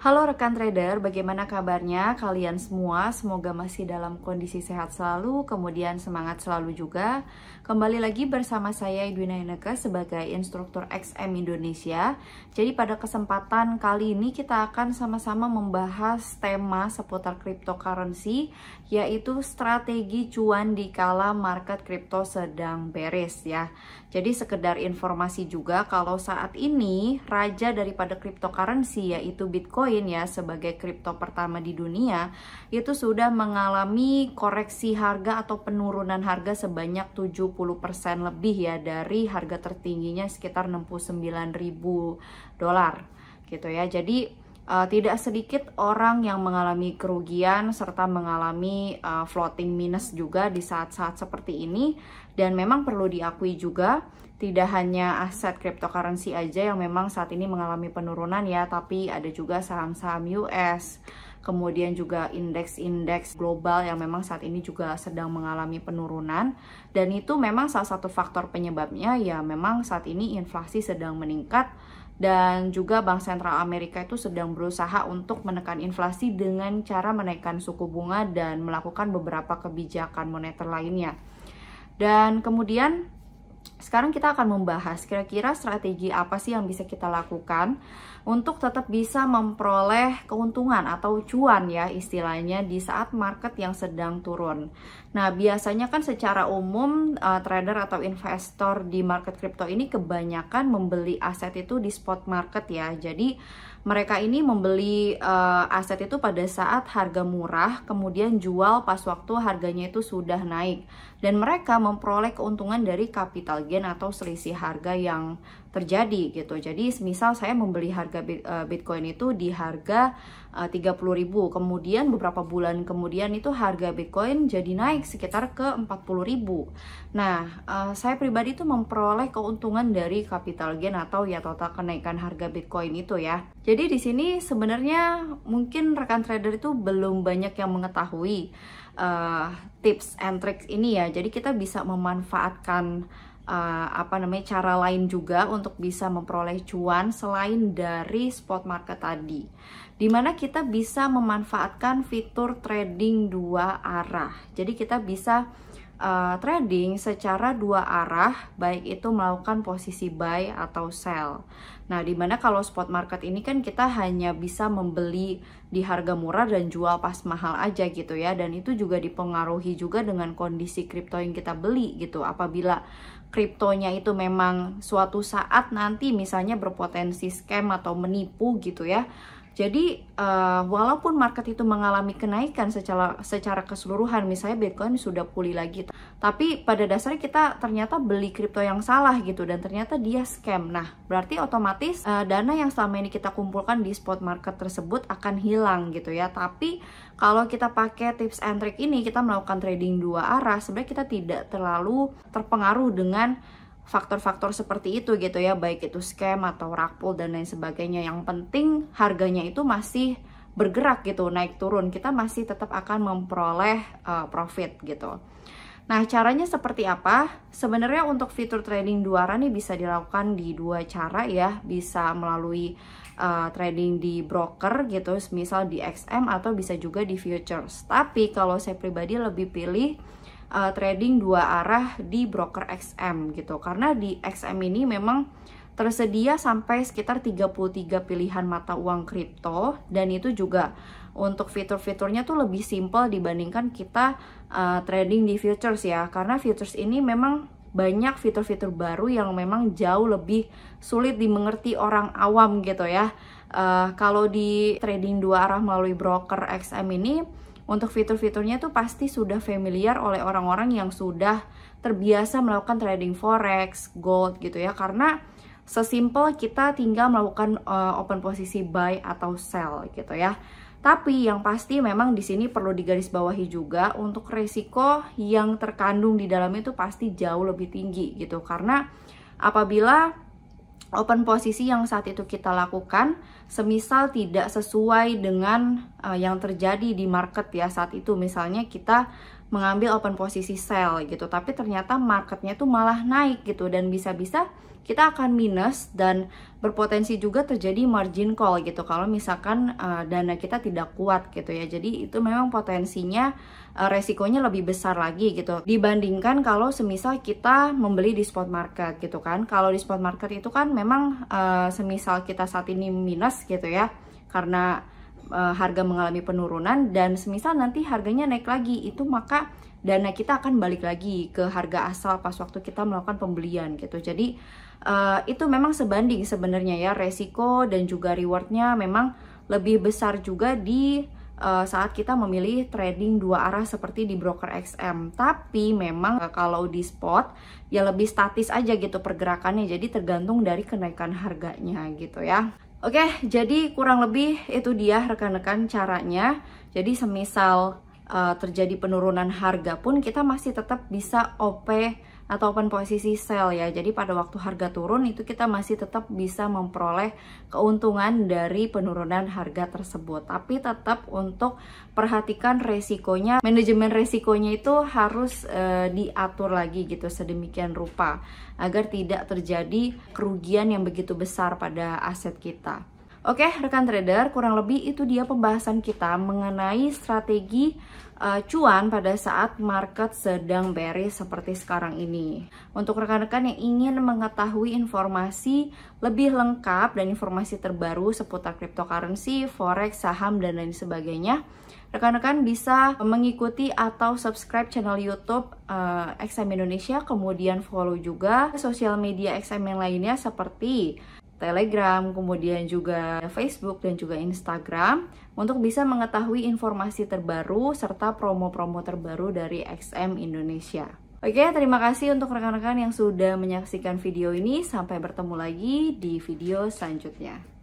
Halo rekan trader, bagaimana kabarnya kalian semua? Semoga masih dalam kondisi sehat selalu, kemudian semangat selalu juga. Kembali lagi bersama saya Edwina Ineke sebagai instruktur XM Indonesia. Jadi pada kesempatan kali ini kita akan sama-sama membahas tema seputar cryptocurrency, yaitu strategi cuan di kala market kripto sedang bearish ya. Jadi sekedar informasi juga kalau saat ini raja daripada cryptocurrency yaitu Bitcoin ya sebagai kripto pertama di dunia itu sudah mengalami koreksi harga atau penurunan harga sebanyak 70% lebih ya dari harga tertingginya sekitar 69.000 dolar gitu ya. Jadi tidak sedikit orang yang mengalami kerugian serta mengalami floating minus juga di saat-saat seperti ini. Dan memang perlu diakui juga tidak hanya aset cryptocurrency aja yang memang saat ini mengalami penurunan ya, tapi ada juga saham-saham US, kemudian juga indeks-indeks global yang memang saat ini juga sedang mengalami penurunan. Dan itu memang salah satu faktor penyebabnya ya memang saat ini inflasi sedang meningkat. Dan juga Bank Sentral Amerika itu sedang berusaha untuk menekan inflasi dengan cara menaikkan suku bunga dan melakukan beberapa kebijakan moneter lainnya. Dan kemudian sekarang kita akan membahas kira-kira strategi apa sih yang bisa kita lakukan untuk tetap bisa memperoleh keuntungan atau cuan ya istilahnya di saat market yang sedang turun. Nah biasanya kan secara umum trader atau investor di market crypto ini kebanyakan membeli aset itu di spot market ya. Jadi mereka ini membeli aset itu pada saat harga murah, kemudian jual pas waktu harganya itu sudah naik. Dan mereka memperoleh keuntungan dari capital gain atau selisih harga yang terjadi gitu. Jadi misal saya membeli harga Bitcoin itu di harga 30.000, kemudian beberapa bulan kemudian itu harga Bitcoin jadi naik sekitar ke 40.000. Nah, saya pribadi itu memperoleh keuntungan dari capital gain atau ya total kenaikan harga Bitcoin itu ya. Jadi di sini sebenarnya mungkin rekan trader itu belum banyak yang mengetahui tips and tricks ini ya. Jadi kita bisa memanfaatkan cara lain juga untuk bisa memperoleh cuan selain dari spot market tadi, dimana kita bisa memanfaatkan fitur trading dua arah. Jadi kita bisa trading secara dua arah, baik itu melakukan posisi buy atau sell. Nah, dimana kalau spot market ini kan kita hanya bisa membeli di harga murah dan jual pas mahal aja gitu ya. Dan itu juga dipengaruhi juga dengan kondisi kripto yang kita beli gitu. Apabila kriptonya itu memang suatu saat nanti misalnya berpotensi scam atau menipu gitu ya. Jadi walaupun market itu mengalami kenaikan secara keseluruhan, misalnya Bitcoin sudah pulih lagi, tapi pada dasarnya kita ternyata beli kripto yang salah gitu dan ternyata dia scam. Nah, berarti otomatis dana yang selama ini kita kumpulkan di spot market tersebut akan hilang gitu ya. Tapi kalau kita pakai tips and trick ini, kita melakukan trading dua arah, sebenarnya kita tidak terlalu terpengaruh dengan faktor-faktor seperti itu gitu ya, baik itu scam atau rug pull dan lain sebagainya. Yang penting harganya itu masih bergerak gitu, naik turun, kita masih tetap akan memperoleh profit gitu. Nah, caranya seperti apa? Sebenarnya untuk fitur trading dua arah ini bisa dilakukan di dua cara ya, bisa melalui trading di broker gitu, misal di XM atau bisa juga di futures. Tapi kalau saya pribadi lebih pilih trading dua arah di broker XM gitu, karena di XM ini memang tersedia sampai sekitar 33 pilihan mata uang kripto, dan itu juga untuk fitur-fiturnya tuh lebih simple dibandingkan kita trading di futures ya, karena futures ini memang banyak fitur-fitur baru yang memang jauh lebih sulit dimengerti orang awam gitu ya. Kalau di trading dua arah melalui broker XM ini, untuk fitur-fiturnya tuh pasti sudah familiar oleh orang-orang yang sudah terbiasa melakukan trading forex, gold gitu ya. Karena sesimpel kita tinggal melakukan open posisi buy atau sell gitu ya. Tapi yang pasti memang di sini perlu digarisbawahi juga untuk resiko yang terkandung di dalamnya itu pasti jauh lebih tinggi gitu. Karena apabila open posisi yang saat itu kita lakukan semisal tidak sesuai dengan yang terjadi di market ya saat itu, misalnya kita mengambil open posisi sell gitu, tapi ternyata marketnya tuh malah naik gitu, dan bisa-bisa kita akan minus dan berpotensi juga terjadi margin call gitu kalau misalkan dana kita tidak kuat gitu ya. Jadi itu memang potensinya resikonya lebih besar lagi gitu dibandingkan kalau semisal kita membeli di spot market gitu kan. Kalau di spot market itu kan memang semisal kita saat ini minus gitu ya karena harga mengalami penurunan, dan semisal nanti harganya naik lagi, itu maka dana kita akan balik lagi ke harga asal pas waktu kita melakukan pembelian gitu. Jadi itu memang sebanding sebenarnya ya, resiko dan juga rewardnya memang lebih besar juga di saat kita memilih trading dua arah seperti di broker XM. Tapi memang kalau di spot ya lebih statis aja gitu pergerakannya, jadi tergantung dari kenaikan harganya gitu ya. Oke, jadi kurang lebih itu dia rekan-rekan caranya. Jadi semisal terjadi penurunan harga pun kita masih tetap bisa OP atau open posisi sell ya. Jadi pada waktu harga turun itu kita masih tetap bisa memperoleh keuntungan dari penurunan harga tersebut. Tapi tetap untuk perhatikan resikonya, manajemen resikonya itu harus diatur lagi gitu sedemikian rupa agar tidak terjadi kerugian yang begitu besar pada aset kita. Oke, rekan trader, kurang lebih itu dia pembahasan kita mengenai strategi cuan pada saat market sedang bearish seperti sekarang ini. Untuk rekan-rekan yang ingin mengetahui informasi lebih lengkap dan informasi terbaru seputar cryptocurrency, forex, saham, dan lain sebagainya, rekan-rekan bisa mengikuti atau subscribe channel YouTube XM Indonesia, kemudian follow juga sosial media XM yang lainnya seperti Telegram, kemudian juga Facebook dan juga Instagram untuk bisa mengetahui informasi terbaru serta promo-promo terbaru dari XM Indonesia. Oke, terima kasih untuk rekan-rekan yang sudah menyaksikan video ini. Sampai bertemu lagi di video selanjutnya.